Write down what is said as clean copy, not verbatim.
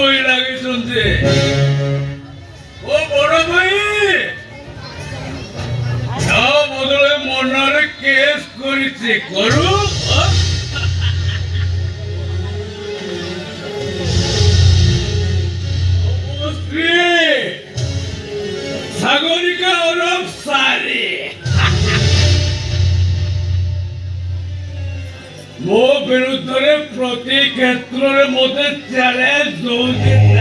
ବହି ଲାଗିଛନ୍ତି ଓ ବଡ ଭାଇ ତା ବଦଳେ ମନରେ କେସ୍ କରିଛି କରୁ ସ୍ତ୍ରୀ ସାଗରିକା ଓରଫ ସାରି ମୋ ବିରୁଦ୍ଧରେ ପ୍ରତି କ୍ଷେତ୍ରରେ ମୋତେ ଚ୍ୟାଲେଞ୍ଜ ଦଉଛି